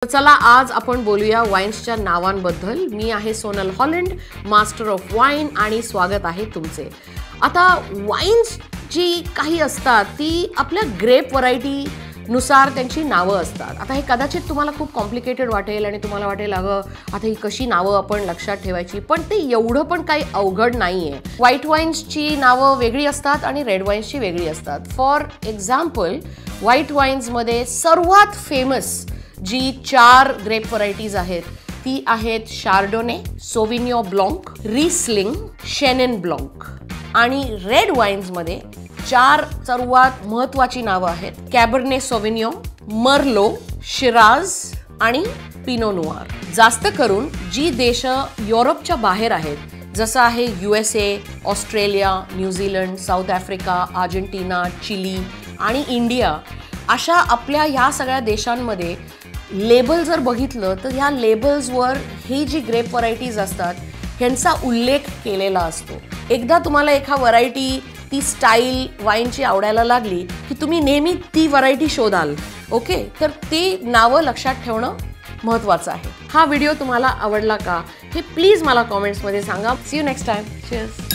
चला आज आपण बोलूया वाईन्सच्या नावांबद्दल। मी आहे Sonal Holland, master of wine, आणि स्वागत आहे तुमचे। आता वाईन्स जी काही असतात ती आपल्या ग्रेप व्हरायटी नुसार त्यांची नावं असतात। आता हे कदाचित तुम्हाला खूप कॉम्प्लिकेटेड वाटेल आणि तुम्हाला वाटेल अगं आता ही कशी नावं आपण लक्षात ठेवायची, पण ते एवढं पण काही अवघड नाहीये। व्हाईट वाईन्सची नावं वेगळी असतात आणि रेड वाईन्सची वेगळी असतात। फॉर एक्झाम्पल व्हाईट वाईन्समध्ये सर्वात फेमस जी 4 ग्रेप व्हरायटीज आहेत ती आहेत शार्डोने, सोविनियो ब्लँक, रिस्लिंग, शेनेन ब्लँक। आणि रेड वाईन्समध्ये 4 सर्वात महत्त्वाची नावं आहेत कॅबर्ने सोविनियो, मर्लो, शिराज आणि पिनो नुआर। जास्त करून जी देश युरोपच्या बाहेर आहेत जसं आहे USA, Australia, New Zealand, South Africa, Argentina, Chile आणि इंडिया, अशा आपल्या ह्या सगळ्या देशांमध्ये लेबल जर बघितलं तर ह्या लेबल्सवर ही जी ग्रेप व्हरायटीज असतात ह्यांचा उल्लेख केलेला असतो। एकदा तुम्हाला एका व्हरायटी ती स्टाईल वाईनची आवडायला लागली की तुम्ही नेहमी ती व्हरायटी शोधाल। ओके, तर ती नावं लक्षात ठेवणं महत्त्वाचं आहे। हा व्हिडिओ तुम्हाला आवडला का हे प्लीज मला कमेंट्समध्ये सांगा। See you next time. Cheers.